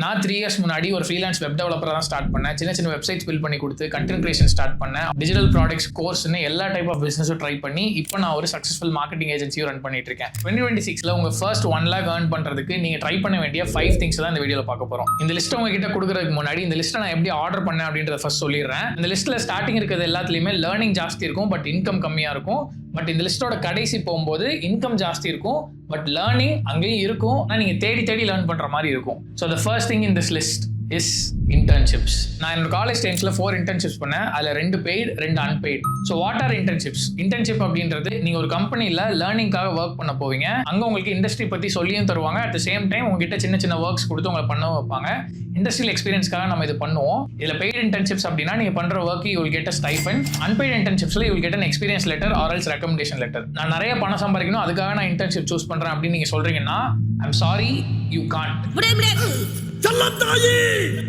நான் 3 இயர்ஸ் முன்னாடி ஒரு ஃப்ரீலான்ஸ் வெப் டெவலப்பரா தான் ஸ்டார்ட் பண்ணேன். சின்ன வெப்சைட்ஸ் பில்ட் பண்ணி கொடுத்து கண்டென்ட் கிரியேஷன் ஸ்டார்ட் பண்ணேன். டிஜிட்டல் ப்ராடக்ட்ஸ் கோர்ஸ்னு எல்லா டைப் ஆஃப் பிசினஸும் ட்ரை பண்ணி இப்போ நான் ஒரு சக்ஸஸ்ஃபுல் மார்க்கெட்டிங் ஏஜென்சியும் ரன் பண்ணிட்டு இருக்கேன். 2026ல உங்க ஃபர்ஸ்ட் 1 lakh earn பண்றதுக்கு நீங்க ட்ரை பண்ண வேண்டிய 5 things தான் இந்த வீடியோல பார்க்க போறோம். இந்த லிஸ்ட் உங்ககிட்ட கொடுக்கறதுக்கு முன்னாடி இந்த லிஸ்ட்டை நான் எப்படி ஆர்டர் பண்ணேன் அப்படின்றத ஃபர்ஸ்ட் சொல்லிடுறேன். இந்த லிஸ்ட்ல ஸ்டார்டிங் இருக்கிறது எல்லாத்துலயுமே லேர்னிங் ஜாஸ்தி இருக்கும், பட் இன்கம் கம்மியா இருக்கும். பட் இந்த லிஸ்டோட கடைசி போகும்போது இன்கம் ஜாஸ்தி இருக்கும், பட் லேர்னிங் அங்கேயும் இருக்கும். ஆனால் நீங்க தேடி லேர்ன் பண்ற மாதிரி இருக்கும். So the first thing in this list is internships. நான் என்னோட காலேஜ் டைம்ஸ்ல 4 internships பண்ணேன். அதில் 2 paid 2 unpaid. So what are internships? Internship அப்படின்றது நீங்க ஒரு கம்பெனியில் லேர்னிங்காக ஒர்க் பண்ண போவீங்க. அங்கே உங்களுக்கு இண்டஸ்ட்ரி பற்றி சொல்லியும் தருவாங்க. அட் த சேம் டைம் உங்ககிட்ட சின்ன ஒர்க்ஸ் கொடுத்து உங்களை பண்ண வைப்பாங்க. இண்டஸ்ட்ரியல் எக்ஸ்பீரியன்ஸ்க்காக நம்ம இது பண்ணுவோம். இதில் பெய்ட் இன்டர்ன்ஷிப்ஸ் அப்படின்னா நீங்க பண்ற work you will get a stipend. Unpaid இன்டர்ன்ஷிப்ஸ்ல you will get an experience letter or else recommendation letter. நான் நிறைய பணம் சம்பாதிக்கணும் அதுக்காக நான் இன்டர்ன்ஷிப் சூஸ் பண்றேன் அப்படின்னு நீங்க சொல்றீங்கன்னா ஐம் சாரி, யூ காண்ட்.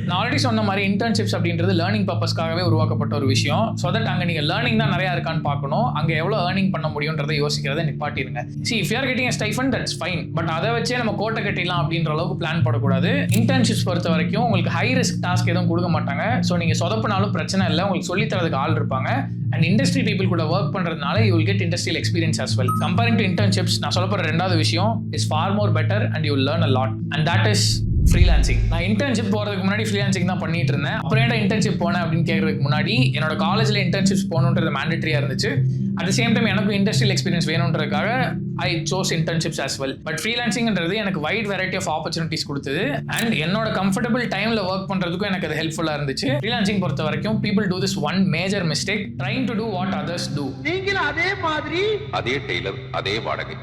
நான் ஆல்ரெடி சொன்ன மாதிரி இன்டர்ன்ஷிப்ஸ் அப்படின்றது லேர்னிங் பர்பஸ்க்காகவே உருவாக்கப்பட்ட ஒரு விஷயம். ஸோ தட் அங்கே நீங்கள் லேர்னிங் தான் நிறையா இருக்கான்னு பார்க்கணும். அங்கே எவ்வளோ ஏர்னிங் பண்ண முடியுன்றதை யோசிக்கிறத நிப்பாட்டிடுங்க. If you are getting a stipend, that's fine. But அதை வச்சே நம்ம கோட்டை கட்டிடலாம் அப்படின்ற அளவுக்கு பிளான் போடக்கூடாது. இன்டர்ன்ஷிப்ஸ் பொறுத்த வரைக்கும் உங்களுக்கு ஹை ரிஸ்க் டாஸ்க் எதுவும் கொடுக்க மாட்டாங்க. ஸோ நீங்கள் சொதப்பினாலும் பிரச்சனை இல்லை, உங்களுக்கு சொல்லி தரதுக்கு ஆள் இருப்பாங்க. அண்ட் இண்டஸ்ட்ரி பீப்புள் கூட ஒர்க் பண்றதுனால you will get industrial experience as well. Comparing to internships நான் சொல்ல போகிற ரெண்டாவது விஷயம் is for more better and you learn a lot, and that is freelancing. நான் இன்டர்ன்ஷிப் போகிறதுக்கு முன்னாடி ஃப்ரீலான்சிங் தான் பண்ணிட்டு இருந்தேன். அப்புறம் ஏன்டா இன்டர்ன்ஷிப் போனேன் அப்படின்னு கேட்கறதுக்கு முன்னாடி என்னோட காலேஜில் இன்டர்ன்ஷிப்ஸ் போகணுன்றது மேண்டேட்டரியாக இருந்துச்சு. அட் த சேம் டைம் எனக்கும் இண்டஸ்ட்ரியல் எக்ஸ்பீரியன்ஸ் வேணுன்றதுக்காக I chose internships as well. But ஃப்ரீலான்சிங்ன்றது எனக்கு வைட் வெரைட்டி ஆஃப் ஆப்பர்ச்சுனிட்டிஸ் கொடுத்தது. அண்ட் என்னோட கம்ஃபர்டபிள் டைமில் ஒர்க் பண்ணுறதுக்கும் எனக்கு அது ஹெல்ப்ஃபுல்லாக இருந்துச்சு. ஃப்ரீலான்சிங் பொறுத்த வரைக்கும் people do this one major mistake, trying to do what others do. நீங்களும் அதே மாதிரி அதே டெய்லர் அதே வாடகை.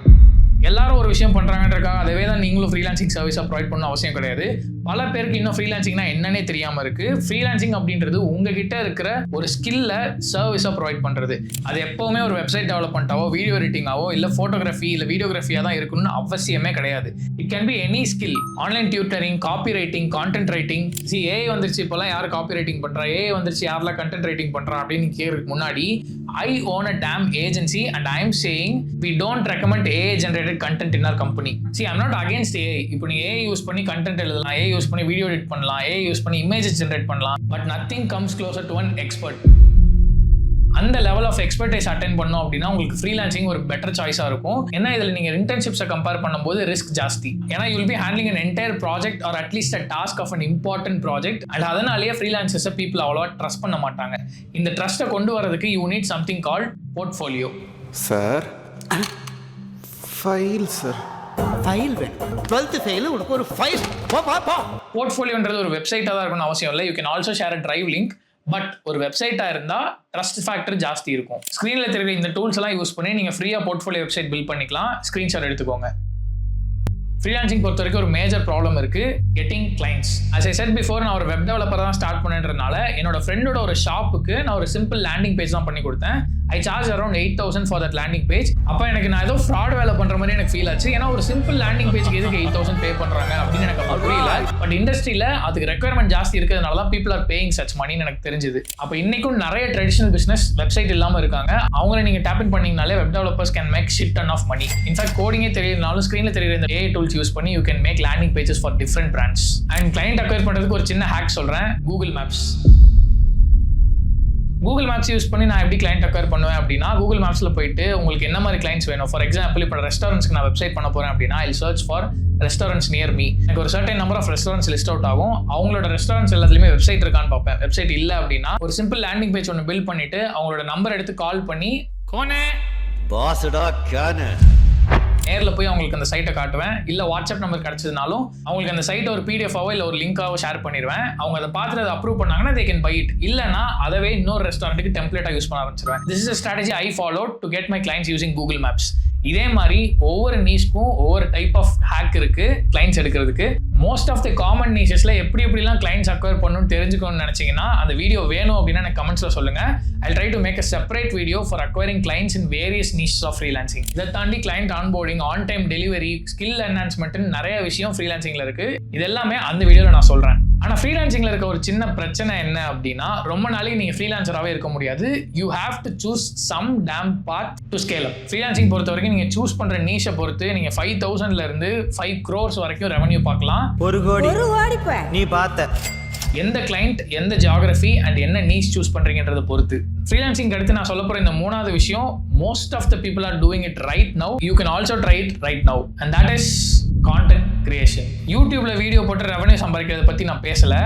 எல்லாரும் ஒரு விஷயம் பண்றாங்கன்றக்காக அதவே தான் நீங்களும் ஃப்ரீலான்சிங் சர்வீஸாக ப்ரொவைட் பண்ணணும் அவசியம் கிடையாது. பல பேருக்கு இன்னும் ஃப்ரீலான்சிங்னா என்னன்னே தெரியாம இருக்கு. ஃப்ரீலான்சிங் அப்படின்றது உங்ககிட்ட இருக்கிற ஒரு ஸ்கில்ல சர்வீஸாக ப்ரொவைட் பண்றது. அது எப்பவுமே ஒரு வெப்சைட் டெவலப்மெண்ட்டாவோ வீடியோ எடிட்டிங்காவோ இல்லை ஃபோட்டோகிராஃபி இல்லை வீடியோகிராஃபியாக தான் இருக்கணும்னு அவசியமே கிடையாது. It can be any skill. Online tutoring, copywriting, content writing. AI வந்துருச்சு, இப்போலாம் யார் காப்பி ரைட்டிங் பண்றா, ஏஐ வந்துருச்சு, யாரெல்லாம் கண்டென்ட் ரைட்டிங் பண்றா அப்படின்னு கேட்கறதுக்கு முன்னாடி I own a damn agency and I am saying we don't recommend AI generated content in our company. See, I'm not against AI. இப்போ நீ AI யூஸ் பண்ணி கண்டென்ட் எழுதலாம், AI யூஸ் பண்ணி வீடியோ எடிட் பண்ணலாம், AI யூஸ் பண்ணி images generate பண்ணலாம். But nothing comes closer to an expert. அந்த level of expertise attend பண்ணோம் அப்படின்னா உங்களுக்கு ஃப்ரீலான்சிங் ஒரு பெட்டர் சாய்ஸாக இருக்கும். ஏன்னா இதில் நீங்கள் இன்டர்ன்ஷிப்ஸை கம்பேர் பண்ணும்போது ரிஸ்க் ஜாஸ்தி. ஏன்னா you will be handling an entire project or at least a task of an important project. And அதனாலேயே ஃப்ரீலான்சர்ஸை பீப்புள் அவ்வளோவா ட்ரஸ்ட் பண்ண மாட்டாங்க. இந்த ட்ரஸ்ட்டை கொண்டு வரதுக்கு you need something called portfolio. Sir file sir file வேணும். 12th ஃபெயில் உனக்கு ஒரு ஃபைல். போர்ட்ஃபோலியோன்றது ஒரு வெப்சைட்டாக தான் இருக்கணும்னு அவசியம் இல்லை. You can also share a drive link. But ஒரு வெப்சைட்டாக இருந்தால் ட்ரஸ்ட் ஃபேக்டர் ஜாஸ்தி இருக்கும். ஸ்க்ரீனில் தெரியுற இந்த டூல்ஸ் எல்லாம் யூஸ் பண்ணி நீங்கள் ஃப்ரீயாக போர்ட்ஃபோலியோ வெப்சைட் பில்ட் பண்ணிக்கலாம். ஸ்க்ரீன்ஷாட் எடுத்துக்கோங்க. ஃப்ரீலான்சிங் பொறுத்த வரைக்கும் ஒரு மேஜர் ப்ராப்ளம் இருக்கு, getting clients. as I said before, நான் ஒரு வெப் டெவலப்பர் தான் ஸ்டார்ட் பண்ணுறதுனால என்னோட ஃப்ரெண்டோட ஒரு ஷாப்புக்கு நான் ஒரு சிம்பிள் லேண்டிங் பேஜ் தான் பண்ணி கொடுத்தேன். I charge around 8,000 for that landing page. அப்போ எனக்கு நான் ஏதோ ஃப்ராட் வேலை பண்ற மாதிரி எனக்கு ஃபீல் ஆச்சு. ஏன்னா ஒரு சிம்பிள் லேண்டிங் பேஜ்க்கு எதுக்கு 8,000 பே பண்றாங்க அப்படின்னு எனக்கு அப்போ புரியல. பட் இண்டஸ்ட்ரியில அதுக்கு ரெக்யர்மெண்ட் ஜாஸ்தி இருக்கிறதுனால தான் பீப்புள் ஆர் பேயிங் சச் மணின்னு எனக்கு தெரிஞ்சது. அப்போ இன்னைக்கும் நிறைய ட்ரெடிஷனல் பிசினஸ் வெப்சைட் இல்லாமல் இருக்காங்க. அவங்களை நீங்க டேப் இன் பண்ணீங்கனாலே web developers can make shit ton of money. In fact கோடிங்கே தெரியலனாலும் ஸ்க்ரீனில் தெரியுற இந்த AI டூல்ஸ் யூஸ் பண்ணி you can make landing pages for different brands. And client acquire பண்றதுக்கு ஒரு சின்ன ஹேக் சொல்றேன், Google Maps. Google Maps use பண்ணி நான் எப்படி கிளைண்ட் அக்வயர் பண்ணுவேன் அப்படின்னா, கூகுள் மேப்ஸில் போயிட்டு உங்களுக்கு என்ன மாதிரி கிளைண்ட்ஸ் வேணும். ஃபார் எக்ஸாம்பிள் இப்போ ரெஸ்டாரண்ட்ஸ்க்கு நான் வெப்சைட் பண்ண போறேன் அப்படின்னா I search for restaurants near me. எனக்கு ஒரு certain number of restaurants list out ஆகும். அவங்களோட ரெஸ்டாரண்ட்ஸ் எல்லாத்துலேயுமே வெப்சைட் இருக்கான்னு பார்ப்பேன். வெப்சைட் இல்லை அப்படின்னா ஒரு சிம்பிள் லேண்டிங் பேஜ் ஒன்று பில்ட் பண்ணிட்டு அவங்களோட நம்பர் எடுத்து கால் பண்ணி கோனே பாஸ்டா கானே நேரில் போய் அவங்களுக்கு அந்த சைட்டை காட்டுவேன். இல்லை வாட்ஸ்அப் நம்பர் கிடைச்சதுனாலும் அவங்களுக்கு அந்த சைட்டை ஒரு பிடிஎஃபாவோ இல்லை ஒரு லிங்காவோ ஷேர் பண்ணிடுவேன். அவங்க அதை பார்த்துட்டு அதை அப்ரூவ் பண்ணாங்கன்னா they can buy it. இல்லைனா அதவே இன்னொரு ரெஸ்டாரண்ட்டுக்கு டெம்ப்ளேட்டாக யூஸ் பண்ண ஆரம்பிச்சிருவேன். This is a strategy I followed to get my clients using Google Maps. இதே மாதிரி ஒவ்வொரு நீஷ்க்கும் ஒவ்வொரு டைப் ஆஃப் ஹேக் இருக்கு கிளைண்ட்ஸ் எடுக்கிறதுக்கு. மோஸ்ட் ஆஃப் தி காமன் நீஷஸ்ல எப்படிலாம் கிளைண்ட்ஸ் அக்வயர் பண்ணணும்னு தெரிஞ்சுக்கணும்னு நினைச்சீங்கன்னா அந்த வீடியோ வேணும் அப்படின்னா எனக்கு கமெண்ட்ஸ்ல சொல்லுங்க. I'll try to make a separate video for acquiring clients in various niches of freelancing. இதை தாண்டி client onboarding, on time delivery, skill enhancement நிறைய விஷயம் ஃப்ரீலான்சிங்ல இருக்கு. இது எல்லாமே அந்த வீடியோல நான் சொல்றேன். ஆனால் ஃப்ரீலான்சிங்கில் இருக்க ஒரு சின்ன பிரச்சனை என்ன அப்படின்னா ரொம்ப நாளைக்கு நீங்கள் ஃப்ரீலான்சராகவே இருக்க முடியாது. You have to choose some damn path to scale up. Freelancing பொறுத்த வரைக்கும் நீங்கள் சூஸ் பண்ணுற நீஷை பொறுத்து நீங்கள் 5,000 இருந்து 5 crores வரைக்கும் ரெவன்யூ பார்க்கலாம். 1 கோடி நீ பார்த்த எந்த கிளைண்ட், எந்த ஜியாகிரபி அண்ட் என்ன நீஷ் சூஸ் பண்றீங்கன்றதை பொறுத்து. ஃப்ரீலான்சிங் அடுத்து நான் சொல்ல போற இந்த மூணாவது விஷயம், most of the people are doing it right now. You can also try it right now and that is content creation. யூடியூப்ல வீடியோ போட்டு ரெவன்யூ சம்பாதிக்கிறத பத்தி நான் பேசல,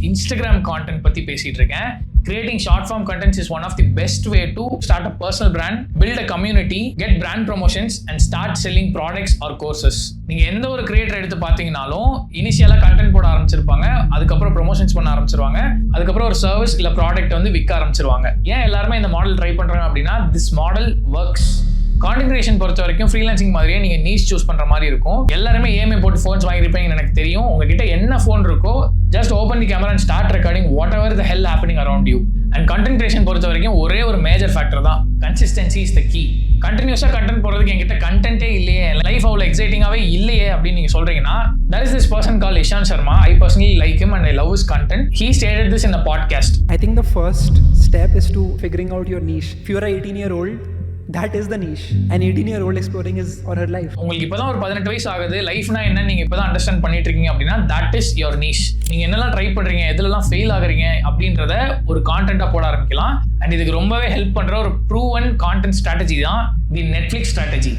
இன்ஸ்டாகிராம் கான்டென்ட் பத்தி பேசிட்டு இருக்கேன். Creating short form contents is one of the best way to start a personal brand, build a community, get brand promotions and start selling products or courses. நீங்க எந்த ஒரு கிரியேட்டர் எடுத்து பாத்தீங்கனாலும் இனிஷியலா கண்டென்ட் போட ஆரம்பிச்சிருப்பாங்க, அதுக்கப்புறம் ப்ரொமோஷன்ஸ் பண்ண ஆரம்பிச்சிருவாங்க, அதுக்கப்புறம் ஒரு சர்வீஸ் இல்ல ப்ராடக்ட் வந்து விற்க ஆரம்பிச்சிருவாங்க. ஏன் எல்லாருமே இந்த மாடல் ட்ரை பண்றாங்க அப்படின்னா this model works. Content creation பொறுத்த வரைக்கும் ஃப்ரீலான்சிங் மாதிரியே நீங்க நீஷ் சூஸ் பண்ற மாதிரி இருக்கும். எல்லாருமே EMI போட்டு ஃபோன்ஸ் வாங்கிருப்பீங்கன்னு எனக்கு தெரியும். உங்ககிட்ட என்ன ஃபோன் இருக்கோ just open the camera and start recording whatever the hell happening around you. And content creation பொறுத்த வரைக்கும் ஒரே ஒரு மேஜர் ஃபேக்டர் தான், கன்சிஸ்டன்சி இஸ் த கீ. கண்டினியூஸா கண்டென்ட் போடுறதுக்கு என்கிட்ட கண்டென்ட்டே இல்லையே, லைஃப் அவ்வளோ எக்ஸைட்டிங்காவே இல்லையே அப்படின்னு நீங்க சொல்றீங்கன்னா, there is this person called Ishan Sharma. I personally like him and I love his content. He stated this in a podcast. I think the first step is to figuring out your niche. If you are a 18-year-old, that is the niche. An 18-year-old exploring his or her life. உங்களுக்கு இப்பதான் ஒரு 18 வயசு ஆகுது, லைஃப்னா என்ன நீங்க இப்பதான் understand பண்ணிட்டு இருக்கீங்க அப்படின்னா that is your niche. நீங்க என்னெல்லாம் ட்ரை பண்றீங்க, எதுலலாம் ஃபெயில் ஆகுறீங்க அப்படின்றத ஒரு கான்டென்ட்டா போட ஆரம்பிக்கலாம். அண்ட் இதுக்கு ரொம்பவே ஹெல்ப் பண்ற ஒரு ப்ரூவன் கான்டென்ட் ஸ்ட்ராட்டஜி தான் தி நெட்ஃபிளிக்ஸ் ஸ்ட்ராட்டஜி.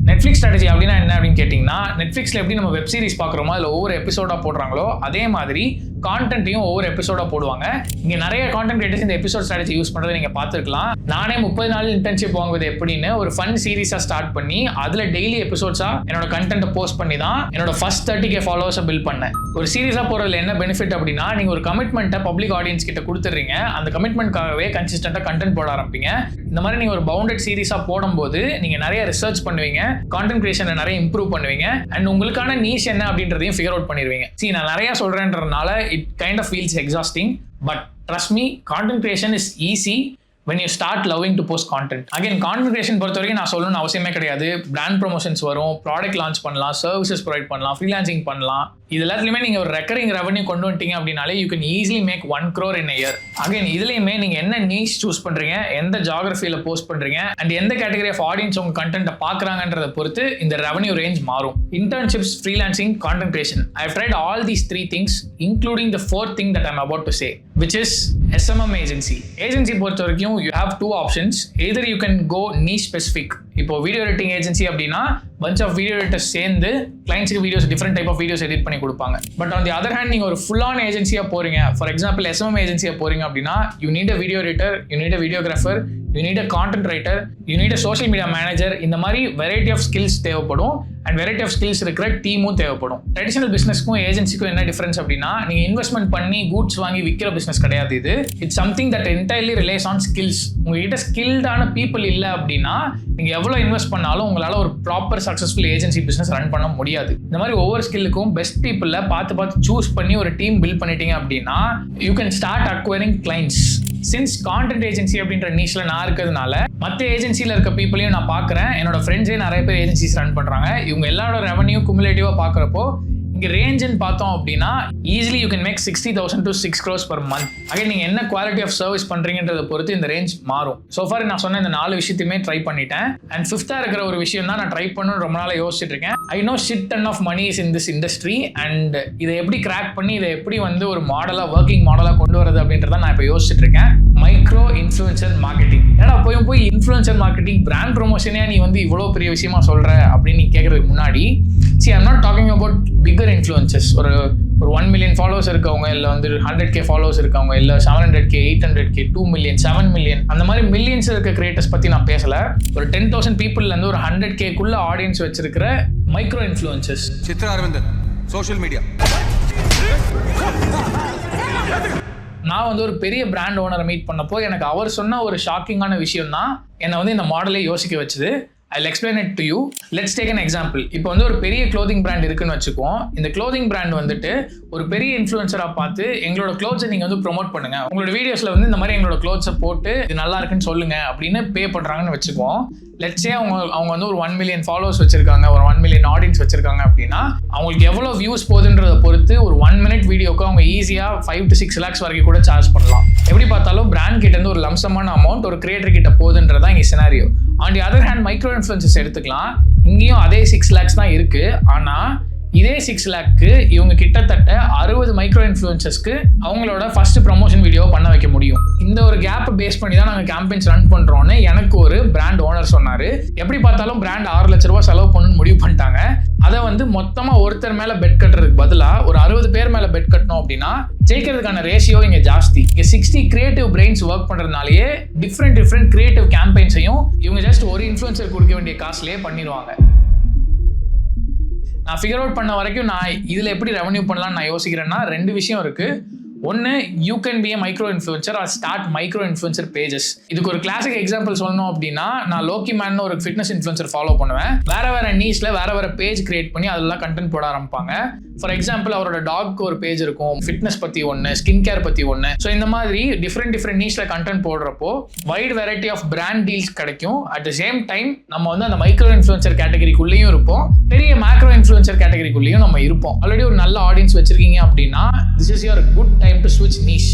நெட்ஃபிளிக்ஸ் ஸ்ட்ராட்டஜி அப்படின்னா என்ன அப்படின்னு கேட்டிங்கன்னா, நெட்ஃபிளிக்ஸில் எப்படி நம்ம வெப் சீரிஸ் பார்க்குறோமோ அதில் ஒவ்வொரு எபிசோடாக போடுறாங்களோ அதே மாதிரி கான்டென்ட்டையும் ஒவ்வொரு எபிசோடாக போடுவாங்க. இங்கே நிறைய கான்டென்ட் கிரியேட்டர்ஸ் இந்த எபிசோட் ஸ்ட்ராட்டஜி யூஸ் பண்ணுறதை நீங்கள் பார்த்துருக்கலாம். நானே 30 நாள் இன்டர்ன்ஷிப் வாங்குவது எப்படின்னு ஒரு ஃபன் சீரிஸாக ஸ்டார்ட் பண்ணி அதில் டெய்லி எபிசோட்ஸாக என்னோட கண்டென்ட்டை போஸ்ட் பண்ணி தான் என்னோட ஃபர்ஸ்ட் 30K ஃபாலோவர்ஸை பில்ட் பண்ணேன். ஒரு சீரிஸாக போகிறதுல என்ன பெனிஃபிட் அப்படின்னா, நீங்கள் ஒரு கமிட்மெண்ட்டை பப்ளிக் ஆடியன்ஸ் கிட்ட கொடுத்துட்றீங்க, அந்த கமிட்மெண்ட்காகவே கன்சிஸ்டண்டாக கண்டென்ட் போட ஆரம்பிப்பீங்க. இந்த மாதிரி நீங்கள் ஒரு பவுண்டட் சீரிஸாக போடும்போது நீங்கள் நிறைய ரிசர்ச் பண்ணுவீங்க, கான்டென்ட் கிரியேஷனை நிறைய இம்ப்ரூவ் பண்ணுவீங்க அண்ட் உங்களுக்கான நீஷ் என்ன அப்படின்றதையும் ஃபிகர் அவுட் பண்ணிடுவீங்க. சரி, நான் நிறைய சொல்றேன்றதுனால it kind of feels exhausting, but trust me, content creation is easy when you start loving to post content. Again, content creation பொறுத்த வரைக்கும் நான் சொல்லணும்னு அவசியமே கிடையாது. பிராண்ட் ப்ரொமோஷன்ஸ் வரும், ப்ராடக்ட் லான்ச் பண்ணலாம், சர்வீசஸ் ப்ரொவைட் பண்ணலாம், ஃப்ரீலான்சிங் பண்ணலாம். இது எல்லாத்துலையுமே நீங்கள் ஒரு ரெக்கரிங் ரெவன்யூ கொண்டு வந்துட்டீங்க அப்படின்னாலே you can easily make 1 crore in a year. Again இதுலையுமே நீங்கள் என்ன நீஷ் சூஸ் பண்ணுறீங்க, எந்த ஜியாகிரபியில் போஸ்ட் பண்ணுறீங்க அண்ட் எந்த கேட்டகரி ஆஃப் ஆடியன்ஸ் உங்கள் கண்டென்ட்டை பார்க்குறாங்கன்றதை பொறுத்து இந்த ரெவன்யூ ரேஞ்ச் மாறும். Internships, freelancing, content creation. I have tried all these 3 things including the 4th thing that I'm about to say, which is SMM agency. Agency பொறுத்த வரைக்கும் you have 2 options. Either you can go niche specific. இப்போ video editing agency அப்படின்னா bunch of video editors சேர்ந்து கிளைண்ட்ஸுக்கு videos different type of videos edit பண்ணி கொடுப்பாங்க. But on the other hand நீங்கள் ஒரு ஃபுல் ஆன் ஏஜென்சியாக போறீங்க, ஃபார் எக்ஸாம்பிள் SMM ஏஜென்சியாக போறீங்க அப்படின்னா you need a video editor, you need a videographer, you need a content writer, you need a social media manager. இந்த மாதிரி variety of skills தேவைப்படும் and variety of skills இருக்கிற டீமும் தேவைப்படும். Traditional பிசினஸ்க்கும் ஏஜென்சிக்கும் என்ன difference அப்படின்னா, நீங்கள் இன்வெஸ்ட்மெண்ட் பண்ணி கூட்ஸ் வாங்கி விற்கிற பிசினஸ் கிடையாது இது. It's something that entirely relies on skills. உங்ககிட்ட ஸ்கில்டான பீப்புள் இல்லை அப்படின்னா நீங்கள் எவ்வளோ இன்வெஸ்ட் பண்ணாலும் உங்களால் ஒரு proper successful agency business run பண்ண முடியாது. இந்த மாதிரி ஒவ்வொரு ஸ்கில்லுக்கும் பெஸ்ட் பீப்புளை பார்த்து சூஸ் பண்ணி ஒரு டீம் பில்ட் பண்ணிட்டீங்க அப்படின்னா you can start acquiring clients. Since content agency அப்படின்ற நீஷ்ல நான் இருக்கிறதுனால மற்ற ஏஜென்சியில் இருக்க பீப்புளையும் நான் பார்க்குறேன். என்னோட ஃப்ரெண்ட்ஸே நிறைய பேர் ஏஜென்சிஸ் ரன் பண்ணுறாங்க. இவங்க எல்லாரோட ரெவன்யூ குமுலேட்டிவாக பார்க்குறப்போ இங்கே ரேஞ்சுன்னு பார்த்தோம் அப்படின்னா easily you can make 60,000 to 6 crores per month. அகைன் நீங்கள் என்ன குவாலிட்டி ஆஃப் சர்வீஸ் பண்ணுறீங்கன்றதை பொறுத்து இந்த ரேஞ்ச் மாறும். சோஃபார் நான் சொன்ன இந்த 4 விஷயத்தையுமே ட்ரை பண்ணிட்டேன். அண்ட் 5th இருக்கிற ஒரு விஷயம் தான் நான் ட்ரை பண்ணணும்னு ரொம்ப நாளாக யோசிச்சுட்டு இருக்கேன். I know shit ton of money is in this industry and இதை எப்படி கிராக் பண்ணி இதை எப்படி வந்து ஒரு மாடலாக ஒர்க்கிங் மாடலாக கொண்டு வரது அப்படின்றத நான் இப்போ யோசிச்சுட்டு இருக்கேன். Micro influencer marketing. ஏன்னா போய் இன்ஃப்ளூயன்சர் மார்க்கெட்டிங், பிராண்ட் ப்ரொமோஷனே நீ வந்து இவ்வளோ பெரிய விஷயமா சொல்ற அப்படின்னு நீ கேட்கறதுக்கு முன்னாடி I'm not talking about bigger influencers. ஒரு 1 million ஃபாலோவர்ஸ் இருக்கவங்க, இல்லை வந்து 100K ஃபாலோவர்ஸ் இருக்கவங்க, இல்லை 700K, 800K, 2 million, 7 million அந்த மாதிரி மில்லியன்ஸ் இருக்க கிரியேட்டர்ஸ் பற்றி நான் பேசல. ஒரு 10,000 பீப்புள்லேருந்து ஒரு 100Kக்குள்ள ஆடியன்ஸ் வச்சிருக்கிற micro influencers. Chitra Aravindan, social media. நான் வந்து ஒரு பெரிய பிராண்ட் ஓனரை மீட் பண்ணப்போ எனக்கு அவர் சொன்ன ஒரு ஷாக்கிங்கான விஷயம் தான் என்னை வந்து இந்த மாடலே யோசிக்க வச்சுது. I'll explain it to you. Let's take an example. இப்போ வந்து ஒரு பெரிய க்ளோதிங் பிராண்ட் இருக்குன்னு வச்சுக்குவோம். இந்த க்ளோதிங் பிராண்ட் வந்துட்டு ஒரு பெரிய இன்ஃப்ளூயன்சராக பார்த்து எங்களோட க்ளோத்ஸை நீங்கள் வந்து ப்ரொமோட் பண்ணுங்க, உங்களோட வீடியோஸில் வந்து இந்த மாதிரி எங்களோட க்ளோத்ஸை போட்டு இது நல்லா இருக்குன்னு சொல்லுங்க அப்படின்னு பே பண்ணுறாங்கன்னு வச்சுக்குவோம். லெட்ஸே அவங்க வந்து ஒரு 1 million ஃபாலோவர்ஸ் வச்சிருக்காங்க, ஒரு 1 million ஆடியன்ஸ் வச்சிருக்காங்க அப்படின்னா அவங்களுக்கு எவ்வளோ வியூஸ் போகுதுன்றதை பொறுத்து ஒரு 1 minute வீடியோக்கு அவங்க ஈஸியாக 5 to 6 lakhs வரைக்கும் கூட சார்ஜ் பண்ணலாம். எப்படி பார்த்தாலும் பிராண்ட் கிட்ட இருந்து ஒரு லம்சமான அமௌண்ட் ஒரு கிரியேட்டர் கிட்ட போகுதுன்றதான் இங்கே scenario. On the other hand micro influencers எடுத்துக்கலாம், இங்கேயும் அதே 6 lakhs தான் இருக்கு. ஆனால் இதே 6 lakhக்கு இவங்க கிட்டத்தட்ட 60 மைக்ரோ இன்ஃப்ளூயன்சர்ஸ்க்கு அவங்களோட ஃபர்ஸ்ட் ப்ரமோஷன் வீடியோ பண்ண வைக்க முடியும். இந்த ஒரு கேப் பேஸ் பண்ணி தான் நாங்கள் கேம்பெயின்ஸ் ரன் பண்றோம்னு எனக்கு ஒரு பிராண்ட் ஓனர் சொன்னாரு. எப்படி பார்த்தாலும் பிராண்ட் 6 லட்ச ரூபாய் செலவு பண்ணணும்னு முடிவு பண்ணிட்டாங்க. அதை வந்து மொத்தமா ஒருத்தர் மேல பெட் கட்டுறதுக்கு பதிலாக ஒரு 60 பேர் மேல பெட் கட்டணும் அப்படின்னா ஜெயிக்கிறதுக்கான ரேஷியோ இங்க ஜாஸ்தி. இங்க 60 கிரியேட்டிவ் பிரெயின்ஸ் ஒர்க் பண்றதுனாலேயே டிஃப்ரெண்ட் கிரியேட்டிவ் கேம்பெயின்ஸையும் இவங்க ஜஸ்ட் ஒரு இன்ஃப்ளூயன்சர் கொடுக்க வேண்டிய காசுலயே பண்ணிடுவாங்க. நான் ஃபிகர் அவுட் பண்ண வரைக்கும் நான் இதில் எப்படி ரெவன்யூ பண்ணலாம்னு நான் யோசிக்கிறேன்னா 2 விஷயம் இருக்குது. ஒன்று, you can be a micro influencer or start micro influencer pages. இதுக்கு ஒரு கிளாசிக் எக்ஸாம்பிள் சொல்லணும் அப்படின்னா நான் லோக்கி மேன் ஒரு ஃபிட்னஸ் இன்ஃப்ளூயன்சர் ஃபாலோ பண்ணுவேன். வேற நீஷ்ல வேற பேஜ் கிரியேட் பண்ணி அதெல்லாம் கண்டென்ட் போட ஆரம்பிப்பாங்க. ஃபார் எக்ஸாம்பிள் அவரோட டாக்கு ஒரு பேஜ் இருக்கும், ஃபிட்னஸ் பற்றி ஒன்று, ஸ்கின் கேர் பற்றி ஒன்று. ஸோ இந்த மாதிரி டிஃப்ரெண்ட் நீஷ்ல கண்டென்ட் போடுறப்போ wide variety of brand deals கிடைக்கும். அட் த சேம் டைம் நம்ம வந்து அந்த மைக்ரோ இன்ஃப்ளூயன்சர் கேட்டகரிக்குள்ளேயும் இருப்போம், பெரிய மேக்ரோ இன்ஃப்ளூயன்சர் கேட்டகரிக்குள்ளேயும் நம்ம இருப்போம். ஆல்ரெடி ஒரு நல்ல ஆடியன்ஸ் வச்சிருக்கீங்க அப்படின்னா this is your good time to ஸ்விட்ச் நீஷ்.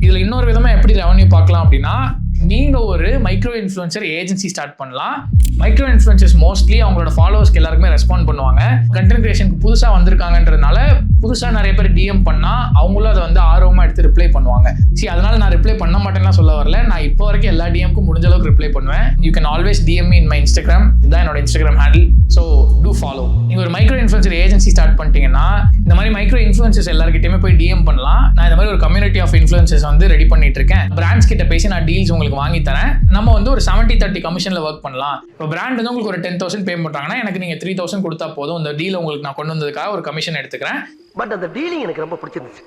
இதுல இன்னொரு விதமா எப்படி ரெவன்யூ பார்க்கலாம் அப்படின்னா நீங்க ஒரு மைக்ரோ இன்ஃப்ளூயன்சர் ஏஜென்சி ஸ்டார்ட் பண்ணலாம். மைக்ரோ இன்ஃப்ளூயன்சர்ஸ் மோஸ்ட்லி அவங்களோட ஃபாலோவர்ஸ்க்கு எல்லாருக்குமே ரெஸ்பாண்ட் பண்ணுவாங்க. கண்டென்ட் கிரியேஷனுக்கு புதுசா வந்திருக்காங்கன்றதுனால புதுசா நிறைய பேர் டிஎம் பண்ணா அவங்களும் அதை வந்து ஆர்வமா எடுத்து ரிப்ளை பண்ணுவாங்க. அதனால நான் ரிப்ளை பண்ண மாட்டேன்னா சொல்ல வரல, நான் இப்போ வரைக்கும் எல்லா டிஎம்க்கும் முடிஞ்ச அளவுக்கு ரிப்ளை பண்ணுவேன். You can always DM me in my Instagram. இதுதான் என்னோட Instagram handle. So do follow. நீங்க ஒரு மைக்ரோ இன்ஃப்ளூயன்சர் ஏஜென்சி ஸ்டார்ட் பண்ணிட்டீங்கன்னா இந்த மாதிரி மைக்ரோ இன்ஃப்ளூயன்சர்ஸ் எல்லாருக்கிட்டையுமே போய் டிஎம் பண்ணலாம். நான் இந்த மாதிரி ஒரு கம்யூனிட்டி ஆஃப் இன்ஃப்ளூயன்சர்ஸ் வந்து ரெடி பண்ணிட்டு இருக்கேன். பிராண்ட்ஸ் கிட்ட பேசி நான் டீல்ஸ் உங்களுக்கு வாங்கி தரேன். நம்ம வந்து ஒரு 70-30 கமிஷன்ல ஒர்க் பண்ணலாம். இப்போ பிராண்ட் வந்து உங்களுக்கு ஒரு 10,000 பே பண்றாங்கன்னா எனக்கு நீங்க 3,000 கொடுத்தா போதும். இந்த டீல் உங்களுக்கு நான் கொண்டு வந்ததுக்காக ஒரு கமிஷன் எடுத்துக்கிறேன். பட் அந்த டீலிங் எனக்கு ரொம்ப பிடிச்சிருந்துச்சு,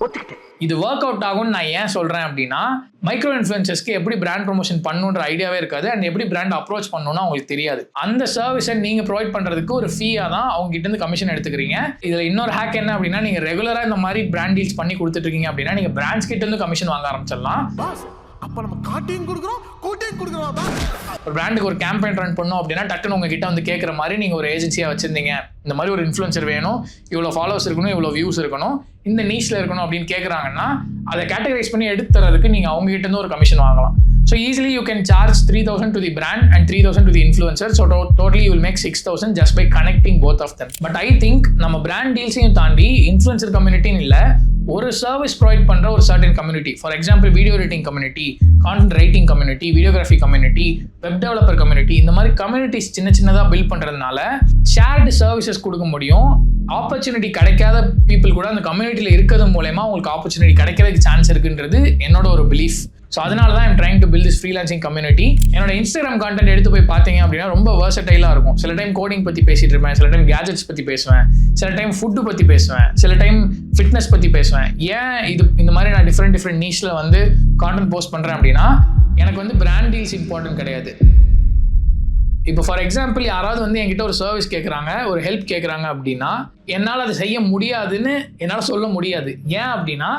ஒத்துக்கிட்டேன். இது ஒர்க் அவுட் ஆகும்னு நான் ஏன் சொல்றேன் அப்படின்னா மைக்ரோ இன்ஃப்ளூயன்சர்ஸ்க்கு எப்படி பிராண்ட் ப்ரொமோஷன் பண்ணணுன்ற ஐடியாவே இருக்காது, அண்ட் எப்படி பிராண்ட் அப்ரோச் பண்ணணும்னு அவங்களுக்கு தெரியாது. அந்த சர்வீஸை நீங்க ப்ரொவைட் பண்றதுக்கு ஒரு ஃபீயா தான் அவங்க கிட்ட இருந்து கமிஷன் எடுத்துக்கிறீங்க. இதுல இன்னொரு ஹேக் என்ன அப்படின்னா நீங்க ரெகுலரா இந்த மாதிரி பிராண்ட் டீல்ஸ் பண்ணி கொடுத்துட்டு இருக்கீங்க அப்படின்னா நீங்க பிராண்ட்ஸ் கிட்ட இருந்து கமிஷன் வாங்க ஆரம்பிச்சிடலாம். அப்ப நம்ம காட்டையும் கொடுக்குறோம் கோட்டையும் கொடுக்குறோம். ஒரு பிராண்டுக்கு ஒரு கேம்பெயின் ரன் பண்ணோம் அப்படின்னா டக்குன்னு உங்ககிட்ட வந்து கேட்குற மாதிரி நீங்கள் ஒரு ஏஜென்சியாக வச்சிருந்தீங்க, இந்த மாதிரி ஒரு இன்ஃப்ளூயன்சர் வேணும், இவ்வளோ ஃபாலோவர்ஸ் இருக்கணும், இவ்வளோ வியூஸ் இருக்கணும், இந்த நீஷ்ல இருக்கணும் அப்படின்னு கேட்குறாங்கன்னா அதை கேட்டகரைஸ் பண்ணி எடுத்து தரதுக்கு நீங்கள் அவங்க கிட்ட இருந்து ஒரு கமிஷன் வாங்கலாம். So easily you can charge 3,000 to the brand and 3,000 to the influencer. So totally you will make 6,000 just by connecting both of them. But I think நம்ம brand dealsையும் தாண்டி influencer community இல்ல ஒரு சர்வீஸ் ப்ரொவைட் பண்ற ஒரு certain community, for example video editing community, content writing community, videography community, web developer community, இந்த மாதிரி communities சின்னதாக build பண்றதுனால ஷேர்டு சர்வீசஸ் கொடுக்க முடியும். ஆப்பர்ச்சுனிட்டி கிடைக்காத பீப்புள் கூட அந்த கம்யூனிட்டியில் இருக்கிறது மூலமா உங்களுக்கு ஆப்பர்ச்சுனிட்டி கிடைக்கிறதுக்கு சான்ஸ் இருக்குன்றது என்னோட ஒரு பிலீஃப். ஸோ அதனால தான் I'm trying to build this freelancing community. என்னோட இன்ஸ்டாகிராம் கான்டென்ட் எடுத்து போய் பார்த்தீங்க அப்படின்னா ரொம்ப வெர்சடைலாக இருக்கும். சில டைம் கோடிங் பற்றி பேசிட்டு இருப்பேன், சில டைம் கேஜெட்ஸ் பற்றி பேசுவேன், சில டைம் ஃபுட்டு பற்றி பேசுவேன், சில டைம் ஃபிட்னஸ் பற்றி பேசுவேன். ஏன் இந்த மாதிரி நான் டிஃப்ரெண்ட் நீஷ்ல வந்து கான்டென்ட் போஸ்ட் பண்ணுறேன் அப்படின்னா எனக்கு வந்து பிராண்ட் டீல்ஸ் இம்பார்ட்டன்ட் கிடையாது. இப்போ ஃபார் எக்ஸாம்பிள் யாராவது வந்து என்கிட்ட ஒரு சர்வீஸ் கேட்குறாங்க, ஒரு ஹெல்ப் கேட்குறாங்க அப்படின்னா என்னால் அதை செய்ய முடியாதுன்னு என்னால் சொல்ல முடியாது. ஏன் அப்படின்னா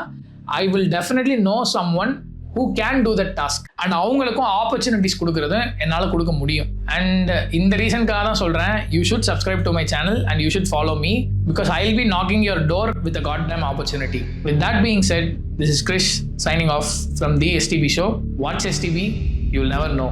I will definitely know someone who can do that task and அவங்களுக்கும் ஆப்பர்ச்சுனிட்டிஸ் கொடுக்கறது என்னால் கொடுக்க முடியும். அண்ட் இந்த ரீசனுக்காக தான் சொல்கிறேன், you should subscribe to my channel and you should follow me because I'll be knocking your door with a goddamn opportunity. With that being said, this is Krish signing off from the STB show. Watch STB, you'll never know.